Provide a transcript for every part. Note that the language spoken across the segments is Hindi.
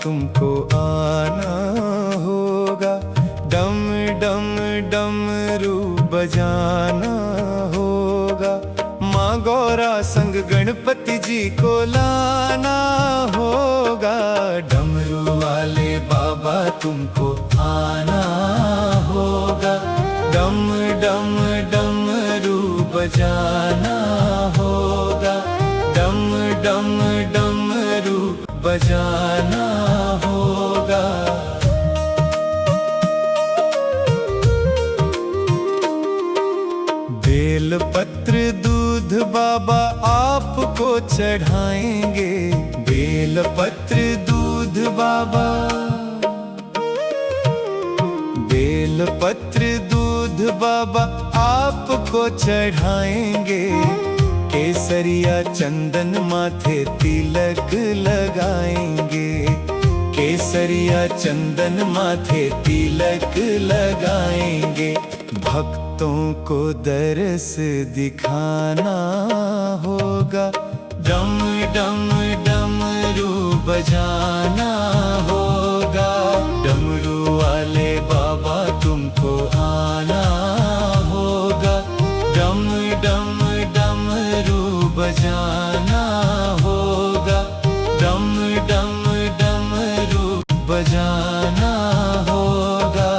तुमको आना होगा। डम डम डमरू बजाना होगा। माँ गौरा संग गणपति जी को लाना होगा। डमरू वाले बाबा तुमको आना होगा। डम डम डमरू बजाना होगा। डम डम डमरू बजाना होगा। बेल पत्र दूध बाबा आपको चढ़ाएंगे। बेल पत्र दूध बाबा, बेल पत्र दूध बाबा आपको चढ़ाएंगे। केसरिया चंदन माथे तिलक लगाएंगे। केसरिया चंदन माथे तिलक लगाएंगे। भक्तों को दरस दिखाना होगा। डम डम डमरू बजाना होगा। डमरू वाले बाबा तुमको आना होगा। डम डम डमरू बजाना होगा। डम डम डमरू बजाना होगा।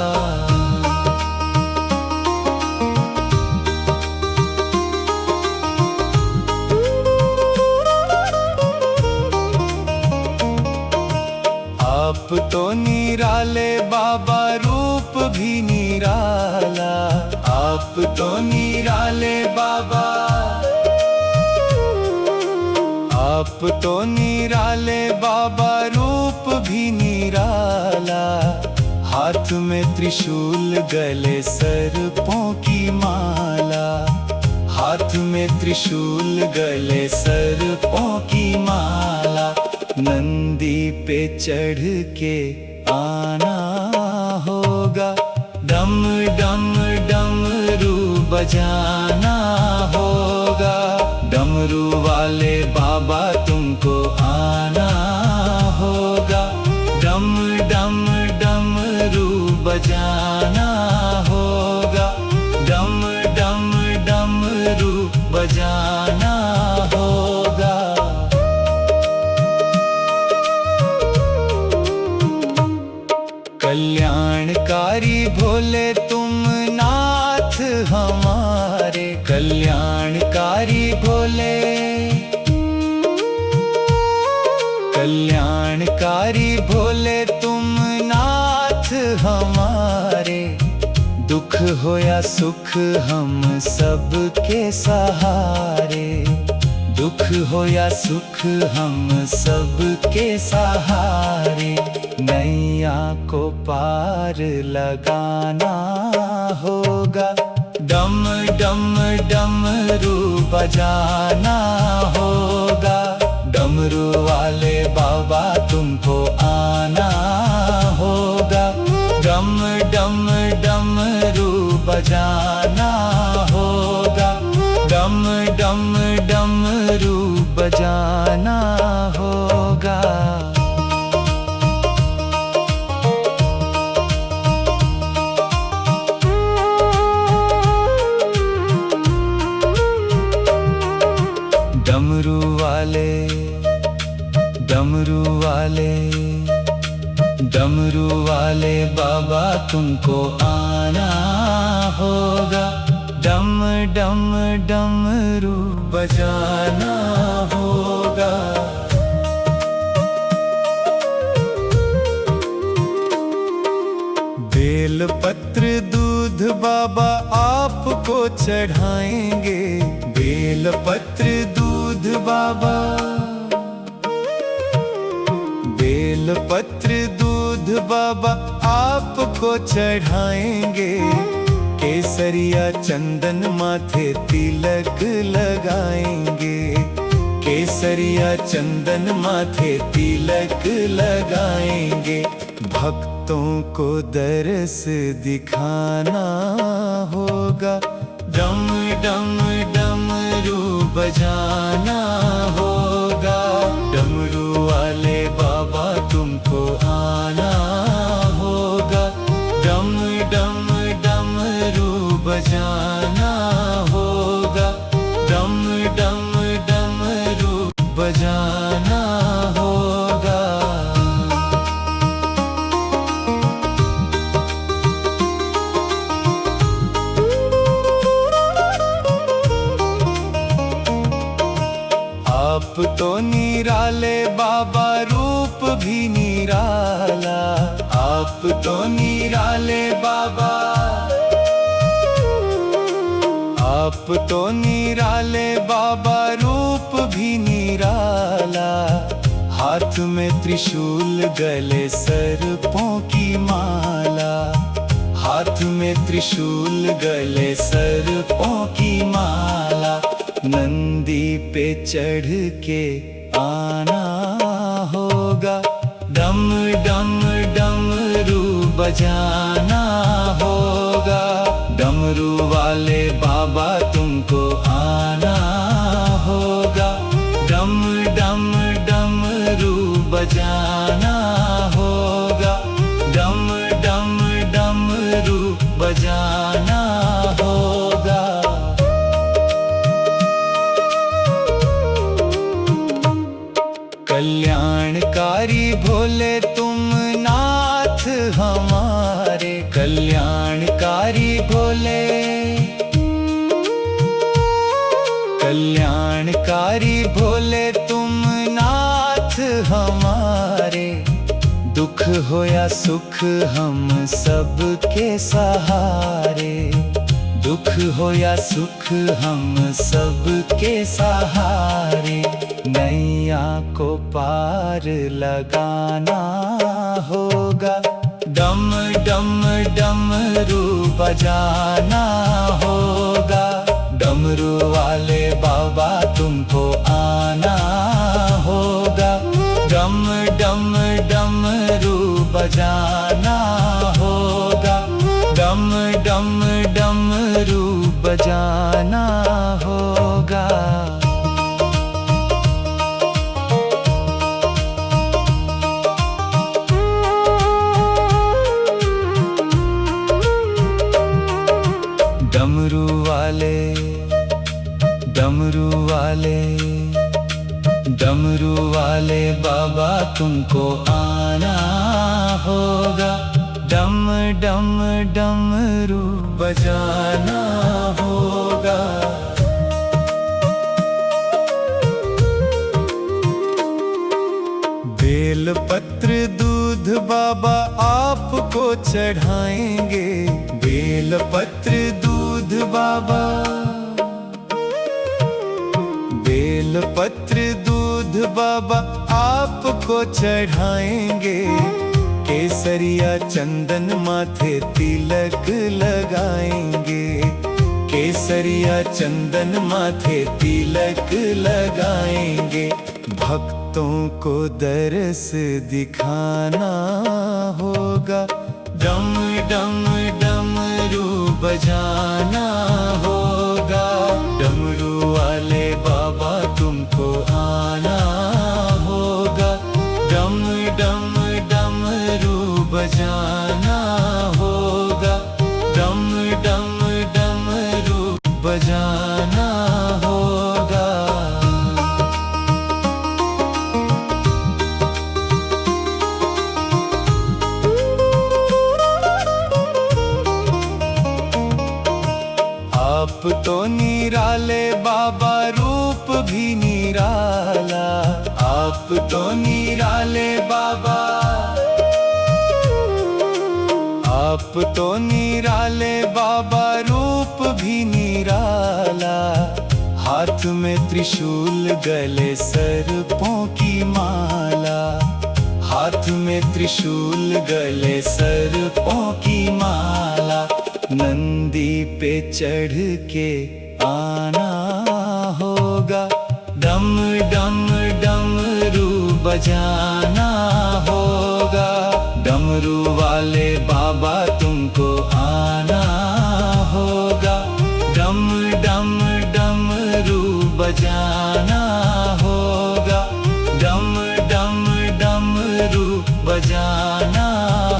आप तो निराले बाबा, रूप भी निराला। आप तो निराले बाबा, आप तो निराले बाबा, रूप भी निराला। हाथ में त्रिशूल, गले सर्पों की माला। हाथ में त्रिशूल, गले सर्पों की माला। नंदी पे चढ़ के आना होगा। डम डम डमरू बजाना होगा। डमरू वाले बाबा तुमको आना होगा। डम डम डमरू बजाना होगा। डम डम डमरू बजाना होगा। कल्याणकारी भोले तुम नाथ हमारे। कल्याणकारी भोले, कल्याणकारी भोले तुम नाथ हमारे। दुख हो या सुख हम सबके सहारे। दुख हो या सुख हम सबके सहारे। नैया को पार लगाना होगा। डम डम डमरू बजाना होगा। डमरू वाले बाबा तुमको आना होगा। डम डम डमरू बजाना होगा। डम डम डमरू बजाना होगा। डमरू वाले, डमरू वाले, डमरू वाले बाबा तुमको आना होगा। डम डम डमरू बजाना होगा। बेल पत्र दूध बाबा आपको चढ़ाएंगे। बेल पत्र दूध बाबा, बेल पत्र दूध बाबा आपको चढ़ाएंगे। केसरिया चंदन माथे तिलक लगाएंगे। केसरिया चंदन माथे तिलक लगाएंगे। भक्तों को दरस दिखाना होगा। डम डम डमरू बजाना होगा। डमरू वाले बाबा तुमको भी निराला। आप तो निराले बाबा, आप तो निराले बाबा, रूप भी निराला। हाथ में त्रिशूल, गले सर्पों की माला। हाथ में त्रिशूल, गले सर्पों की माला। नंदी पे चढ़ के आना होगा, डम डम डमरू बजाना होगा। डमरू वाले बाबा तुमको आना होगा, डम डम डमरू बजाना होगा, डम डम डमरू बजाना होगा। कल्याणकारी भोले तुम नाथ हमारे, कल्याणकारी भोले, कल्याणकारी भोले तुम नाथ हमारे। दुख हो या सुख हम सबके सहारे, दुख हो या सुख हम सबके सहारे। नैया को पार लगाना होगा, डम डम डमरू बजाना होगा। डमरू वाले बाबा तुमको आना होगा, डम डम डमरू बजाना होगा, डम डम डमरू बजाना होगा। डमरू वाले, डमरू वाले, डमरू वाले बाबा तुमको आना होगा, डम डम डमरू बजाना होगा। बेल पत्र दूध बाबा आपको चढ़ाएंगे, बेल पत्र दूध बाबा, बेल पत्र दूध बाबा आपको चढ़ाएंगे। केसरिया चंदन माथे तिलक लगाएंगे, केसरिया चंदन माथे तिलक लगाएंगे। भक्तों को दरस दिखाना होगा, डम डम डमरू बजाना होगा। डमरू वाले बाबा तुमको आना होगा, डम डम डमरू बजाना होगा, डम डम डमरू बजाना होगा। आप तो निराले बाबा, रूप भी निराला। आप तो निराले बाबा, आप तो निराले बाबा, रूप भी निराला। हाथ में त्रिशूल, गले सर्पों की माला। हाथ में त्रिशूल, गले सर्पों की माला। नंदी पे चढ़ के आना होगा, डम डम डमरू बजाना होगा। डमरू वाले बाबा तुमको आना होगा, डम डम डमरू बजाना होगा, डम डम डमरू बजाना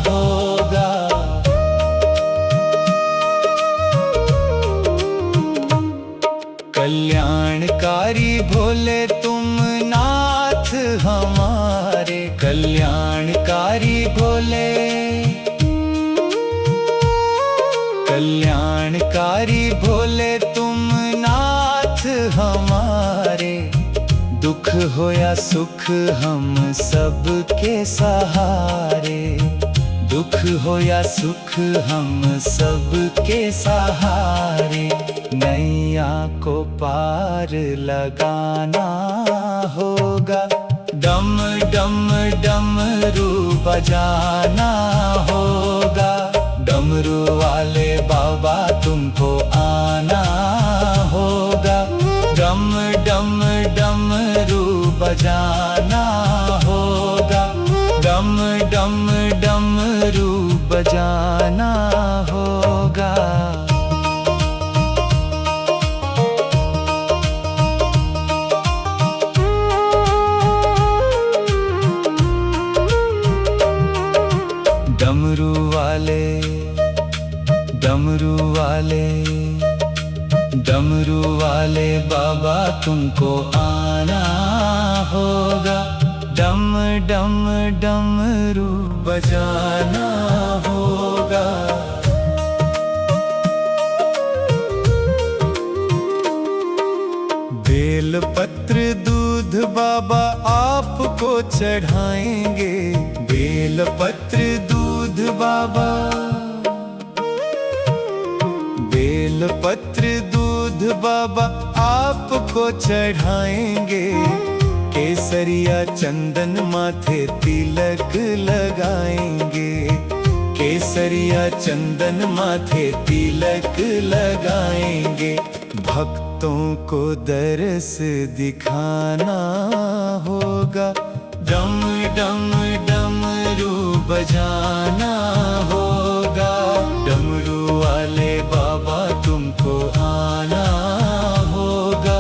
होगा। कल्याणकारी भोले तुम नाथ हमारे, कल्याणकारी भोले, कल्याणकारी भोले तुम नाथ हमारे। हो या सुख हम सब के सहारे, दुख हो या सुख हम सब के सहारे। नैया को पार लगाना होगा, डम डम डमरू बजाना होगा। डमरू वाले बाबा तुमको आना होगा, डम डम डमरू बजाना होगा, डम डम डमरू बजाना होगा। डमरू वाले बाबा तुमको आना होगा, डम डम डमरू बजाना होगा। बेलपत्र दूध बाबा आपको चढ़ाएंगे, बेलपत्र दूध बाबा, बेलपत्र दूध बाबा आपको चढ़ाएंगे। केसरिया चंदन माथे तिलक लगाएंगे, केसरिया चंदन माथे तिलक लगाएंगे। भक्तों को दरस दिखाना होगा, डम डम डमरू बजाना होगा। डमरू वाले बाबा तुमको आना होगा,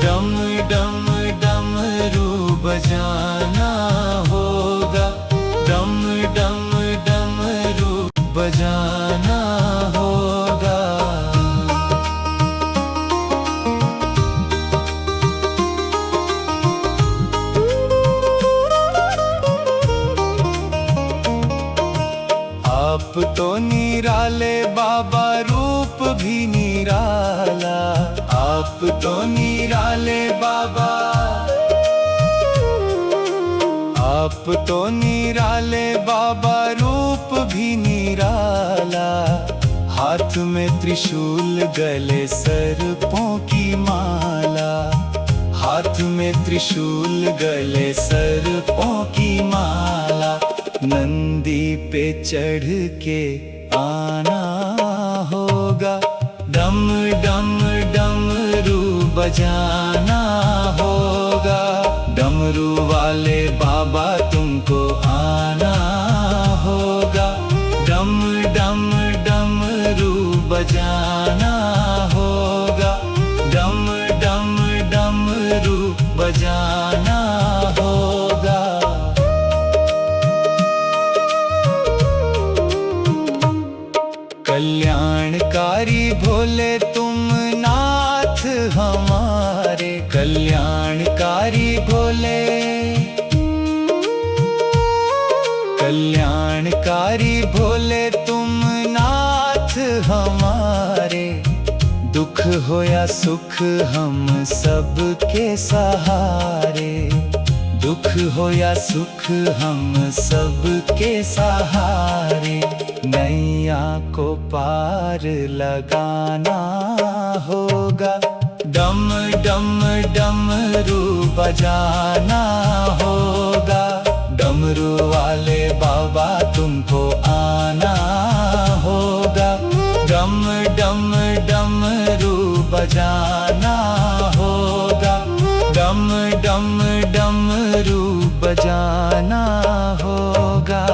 डम डम डमरू बजाना होगा, डम डम डमरू बजाना होगा। आप तो निराले बाबा, रूप भी निराला। आप तो निराले बाबा, आप तो निराले बाबा, रूप भी निराला। हाथ में त्रिशूल, गले सर्पों की माला। हाथ में त्रिशूल, गले सर्पों की माला। नंदी पे चढ़ के आना होगा, डम डम डमरू बजाना होगा। डमरू वाले बाबा तुमको आना होगा, डम डम डमरू बजाना होगा, डम डम डमरू बजाना होगा। कल्याणकारी भोले तुम नाथ हमारे, कल्याणकारी भोले, कल्याणकारी भोले तुम नाथ हमारे। दुख हो या सुख हम सब के सहारे, दुख हो या सुख हम सब के सहारे। नैया को पार लगाना होगा, डम डम डमरू बजाना होगा। डमरू वाले बाबा तुमको आना होगा, डम डम डमरू बजाना होगा, डम डम डमरू बजाना होगा।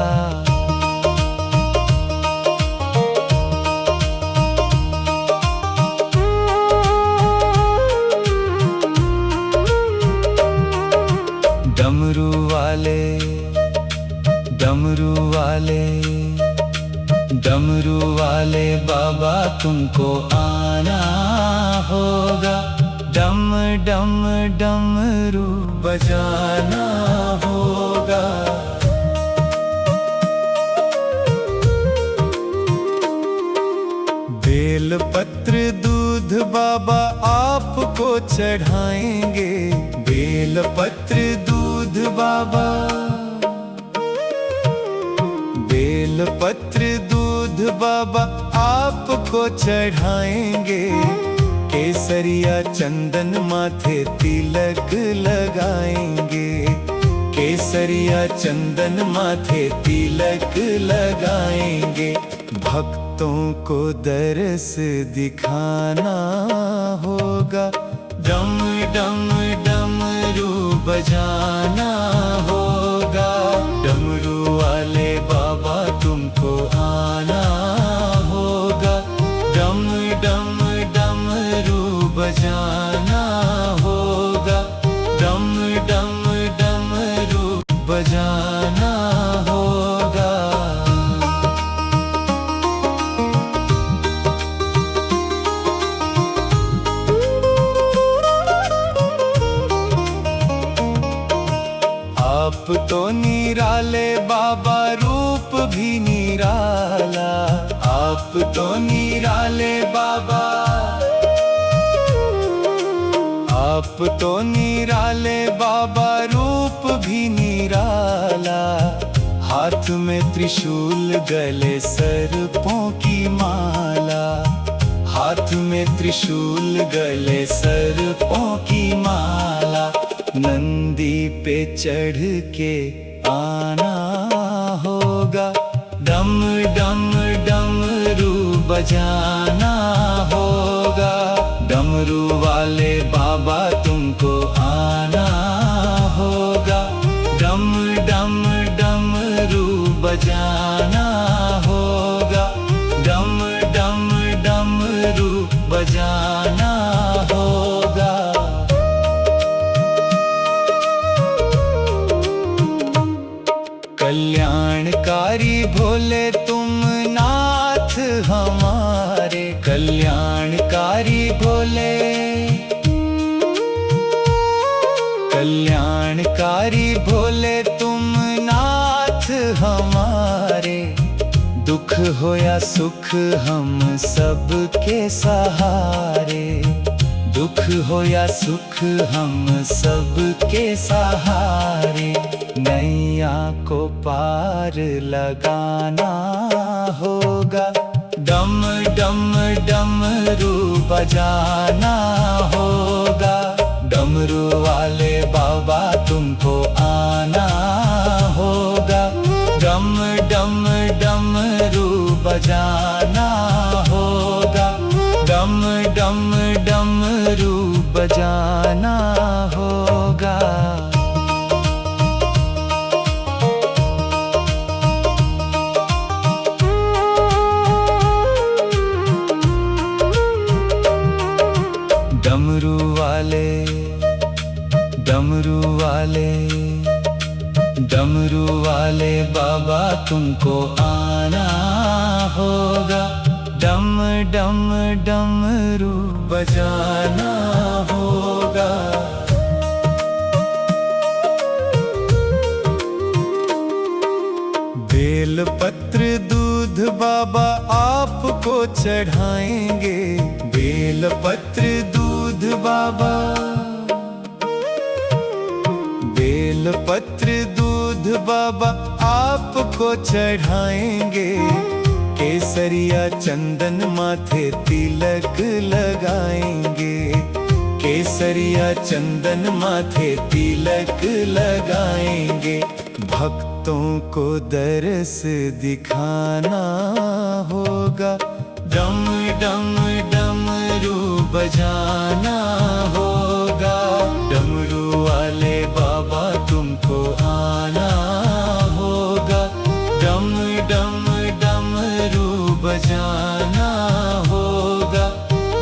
डमरू वाले, डमरू वाले, डमरू वाले बाबा तुमको आना होगा, डम डम डमरू बजाना होगा। बेलपत्र दूध बाबा आपको को चढ़ाएंगे, बेलपत्र दूध बाबा। बेलपत्र दूध बाबा आपको चढ़ाएंगे, केसरिया चंदन माथे तिलक लगाएंगे, केसरिया चंदन माथे तिलक लगाएंगे। भक्तों को दरस दिखाना होगा, डम डम डमरू बजाना होगा। डमरू वाले बाबा तुमको आना होगा, डम डम डमरू बजाना होगा, डम डम डमरू बजाना होगा। आप तो निराले बाबा, रूप भी निराला। आप तो निराले बाबा, आप तो निराले बाबा, रूप भी निराला। हाथ में त्रिशूल, गले सर्पों की माला। हाथ में त्रिशूल, गले सर्पों की माला। नंदी पे चढ़ के आना होगा, डम डम डमरू बजाना होगा। डमरू वाले बाबा तुमको आना होगा, डम डम डमरू बजाना होगा, डम डम डमरू बजाना होगा। कल्याणकारी भोले तुम नाथ हमारे, कल्याणकारी भोले। कल्याणकारी भोले तुम नाथ हमारे। दुख हो या सुख हम सबके सहारे, दुख हो या सुख हम सबके सहारे। नैया को पार लगाना होगा, डम डम डमरू बजाना होगा। डमरू वाले बाबा तुमको आना होगा, डम डम डमरू बजाना होगा, डम डम डमरू बजाना होगा। डमरू वाले, डमरू वाले, डमरू वाले बाबा तुमको आना होगा, डम डम डमरू बजाना होगा। बेलपत्र दूध बाबा आपको चढ़ाएंगे, बेलपत्र दूध बाबा। बेलपत्र दूध बाबा आपको चढ़ाएंगे, केसरिया चंदन माथे तिलक लगाएंगे, केसरिया चंदन माथे तिलक लगाएंगे। भक्तों को दरस दिखाना होगा, डम डम डमरू बजाना होगा। डमरू वाले बाबा तुमको आना होगा, डम डम डमरू बजाना होगा,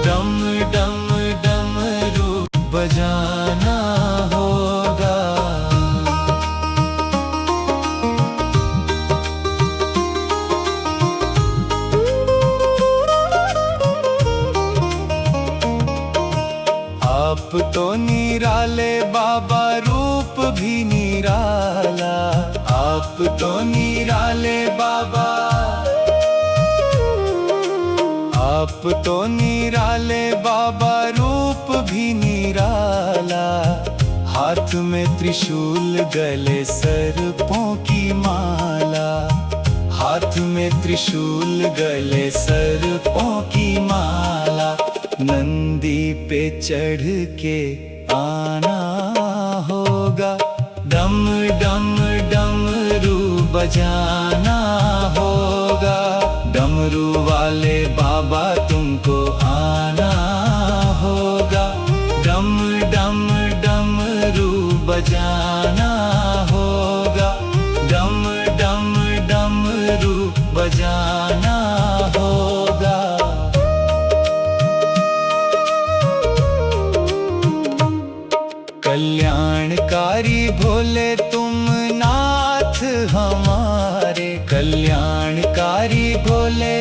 डम डम डमरू बजाना होगा। आप तो निराले बाबा, रूप भी निराला। आप तो निराले बाबा, आप तो निराले बाबा, रूप भी निराला। हाथ में त्रिशूल गले सर्पों की माला। हाथ में त्रिशूल गले सर्पों की माला। नंदी पे चढ़ के आना होगा। डम डम डमरू बजाना होगा। डमरू वाले बाबा तुमको आना होगा। डम डम डमरू बजाना होगा। डम डम डमरू बजाना होगा। कल्याणकारी भोले तुम नाथ हमारे। कल्याणकारी भोले।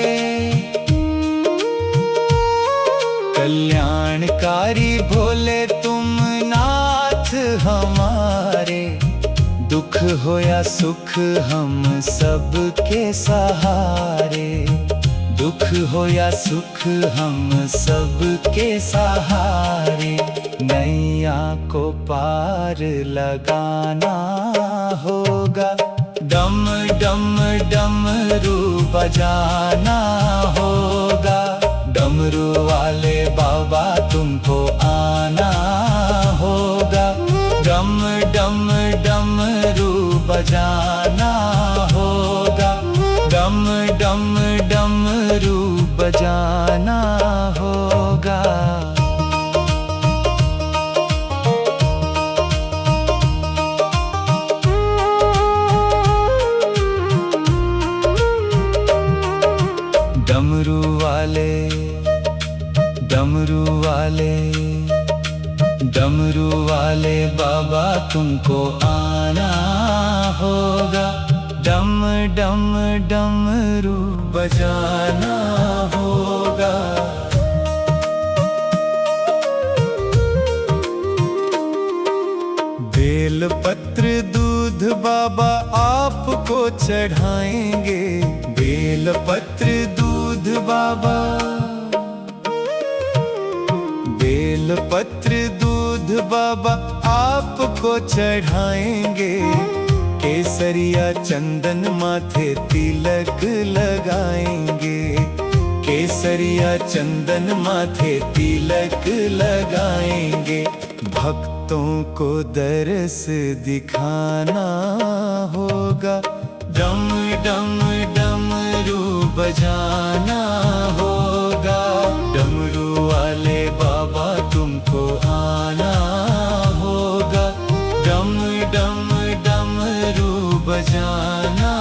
कल्याणकारी भोले तुम नाथ हमारे। दुख हो या सुख हम सबके सहारे। दुख हो या सुख हम सबके सहारे। नैया को पार लगाना होगा। डम डम डमरू बजाना होगा। डमरू वाले बाबा तुमको आना होगा। डम डम डमरू बजाना होगा। डम डम डमरू बजाना होगा। डमरू वाले, डमरू वाले, डमरू वाले बाबा तुमको आना होगा। डम डम डमरू बजाना होगा। बेलपत्र दूध बाबा आपको चढ़ाएंगे। बेलपत्र दूध बाबा। बेलपत्र दूध बाबा आपको चढ़ाएंगे। केसरिया चंदन माथे तिलक लगाएंगे। केसरिया चंदन माथे तिलक लगाएंगे। भक्तों को दरस दिखाना होगा। डम डम डमरू बजाना होगा। डमरू वाले बाबा तुमको आना होगा। डम डम डमरू बजाना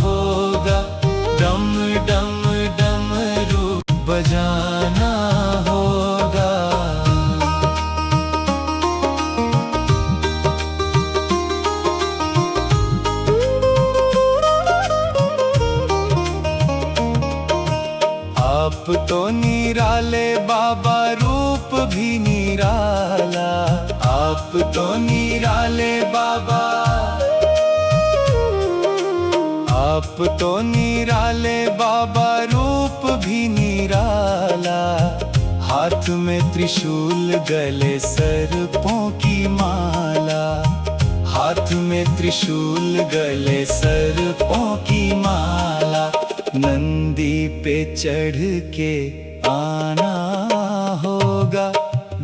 होगा। डम डम डमरू बजाना होगा। आप तो निराले बाबा रूप भी निराला। आप तो निराले बाबा। आप तो निराले बाबा रूप भी निराला। हाथ में त्रिशूल गले सर्पों की माला। हाथ में त्रिशूल गले सर्पों की माला। नंदी पे चढ़ के आना होगा।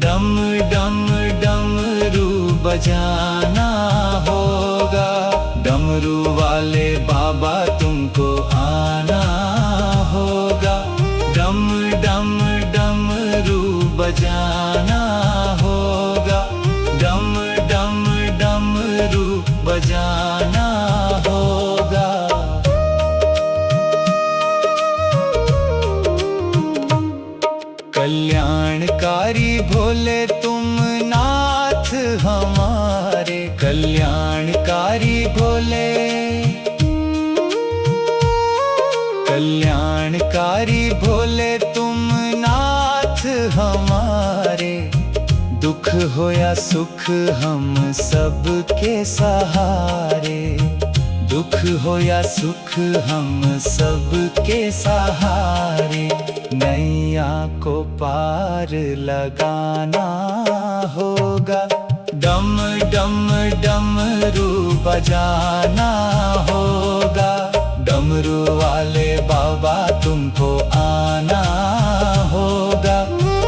डम डम डमरू बजाना होगा। डमरू वाले बाबा तुमको आना होगा। डम डम डमरू बजाना होगा। डम डम डमरू बजाना होगा। कल्याणकारी भोले तुम नाथ हमारे। कल्याणकारी भोले। कल्याणकारी भोले तुम नाथ हमारे। दुख हो या सुख हम सबके सहारे। दुख हो या सुख हम सबके सहारे। नैया नैया को पार लगाना होगा। डम डम डमरू बजाना होगा। डमरू वाले बाबा तुमको आना होगा।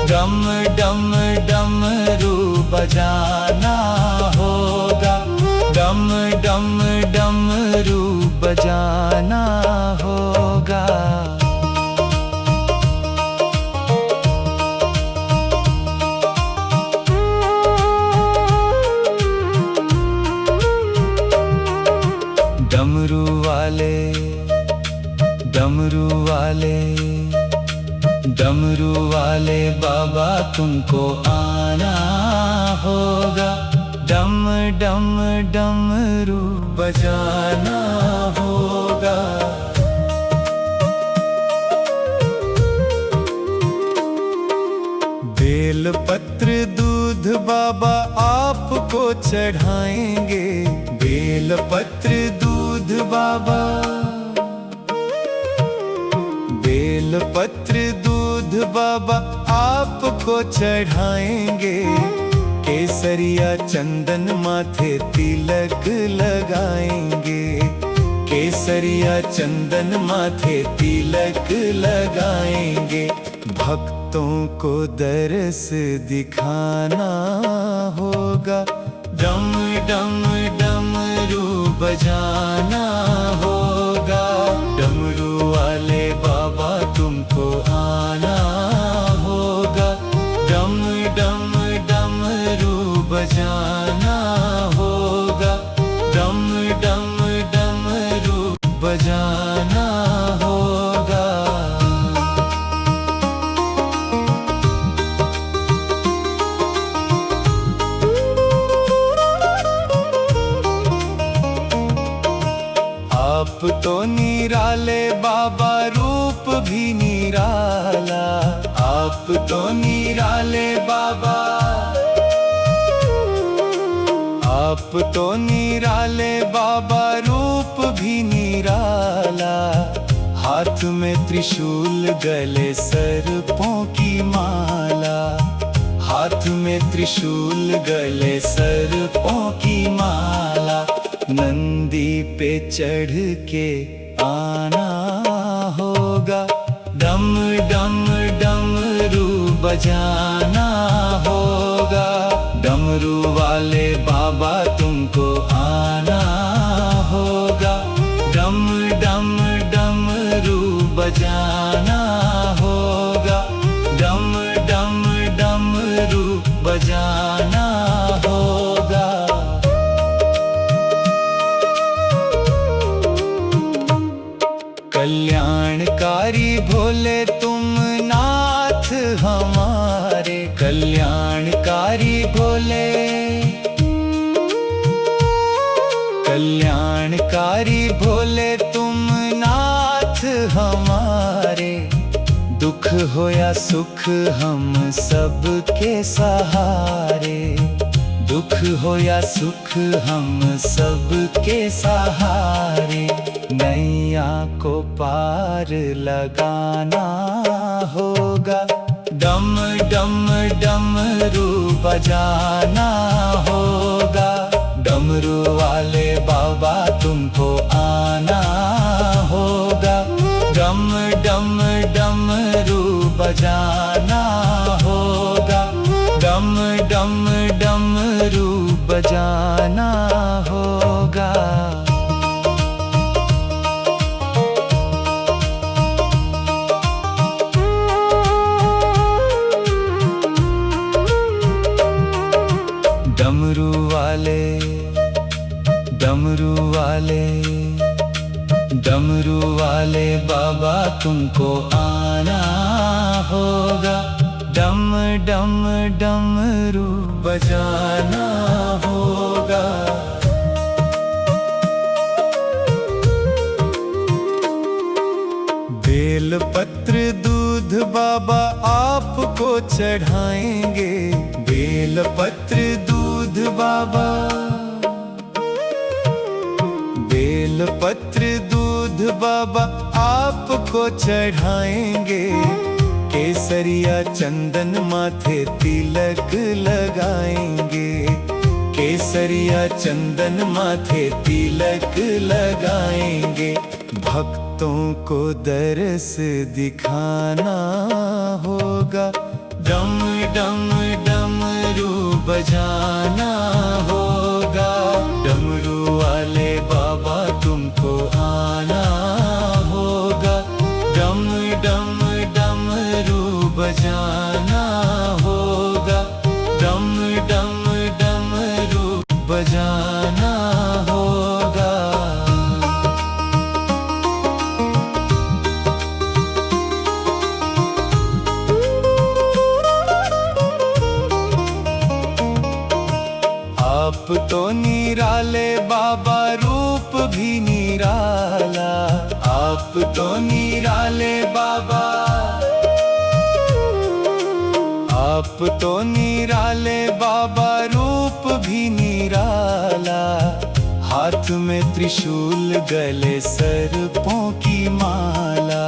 डम डम डमरू बजाना होगा। डम डम डमरू बजाना होगा। डमरू वाले डमरू वाले डमरू वाले बाबा तुमको आना होगा। डम डम डमरू बजाना होगा। बेलपत्र दूध बाबा आपको चढ़ाएंगे। बेलपत्र दूध बाबा बेलपत्र दूध बाबा आपको चढ़ाएंगे। केसरिया चंदन माथे तिलक लगाएंगे। केसरिया चंदन माथे तिलक लगाएंगे। भक्तों को दरस दिखाना होगा। डम डम डमरू बजाना होगा। डमरू वाले बाबा तुमको आना होगा। डम डम डमरू बजाना होगा। डम डम डमरू बजाना होगा। आप तो निराले बाबा रूप भी निराला। आप तो निराले बाबा आप तो निराले बाबा रूप भी निराला। हाथ में त्रिशूल गले सर्पों की माला। हाथ में त्रिशूल गले सर्पों की माला। नंदी पे चढ़ के आना होगा। डम डम डमरू बजाना होगा। डमरू वाले बाबा तुमको आना होगा। डम डम डमरू बजाना होगा। डम डम डमरू बजाना होगा। कल्याणकारी भोले तुम नाथ हमारे। कल्याणकारी भोले कल्याणकारी भोले तुम नाथ हमारे। दुख हो या सुख हम सबके सहारे। दुख हो या सुख हम सबके सहारे। नैया को पार लगाना होगा। डम डम डमरू बजाना होगा। डमरू वाले बाबा तुमको आना होगा। डम डम डमरू बजाना होगा। डम डम डमरू बजाना होगा। डमरू वाले डमरू वाले डमरू वाले बाबा तुमको आना होगा। डम डम डमरू बजाना होगा। बेलपत्र दूध बाबा आपको चढ़ाएंगे। बेलपत्र दूध बाबा बेलपत्र दूध बाबा आपको चढ़ाएंगे। केसरिया चंदन माथे तिलक लगाएंगे, केसरिया चंदन माथे तिलक लगाएंगे। भक्तों को दरस दिखाना होगा, डम डम डमरू बजाना होगा। डमरू वाले बाबा तुमको आना होगा, डम डम डमरू बजाना होगा, डम डम डमरू बजाना होगा। आप तो निराले बाबा, रूप भी निराला। आप तो निराले बाबा, आप तो निराले बाबा, रूप भी निराला। हाथ में त्रिशूल, गले सर्पों की माला।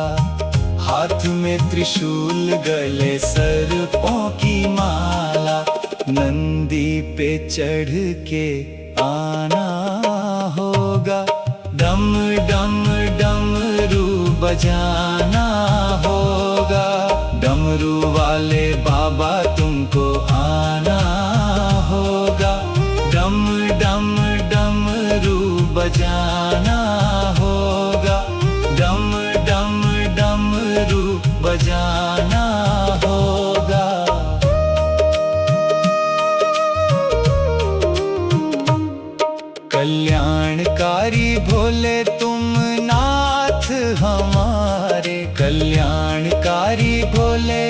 हाथ में त्रिशूल, गले सर्पों की माला। नंदी पे चढ़ के आना होगा, डम डम डमरू बजाना होगा। डमरू वाले बाबा तुमको आना होगा, डम डम डमरू बजाना होगा, डम डम डमरू बजाना होगा। कल्याणकारी भोले तुम नाथ हमारे, कल्याणकारी भोले,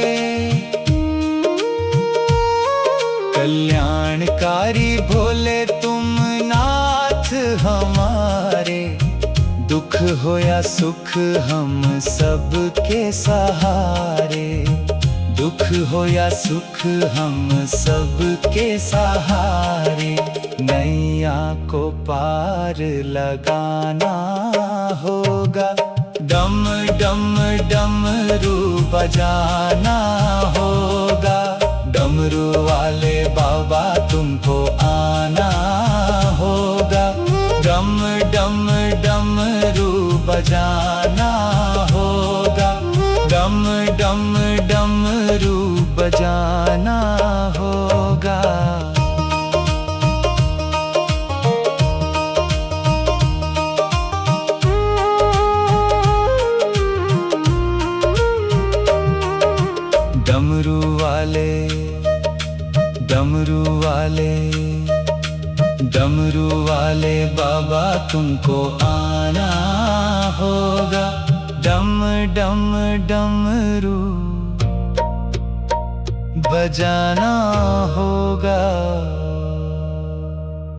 कल्याणकारी भोले तुम नाथ हमारे। दुख हो या सुख हम सबके सहारे, दुख हो या सुख हम सबके सहारे। नैया को पार लगाना होगा, डम डम डमरू बजाना होगा। डमरू वाले बाबा तुमको आना होगा, डम डम डमरू बजाना होगा, डम डम डमरू बजाना होगा। डमरू वाले, डमरू वाले, डमरू वाले बाबा तुमको आना होगा, डम डम डमरू बजाना होगा।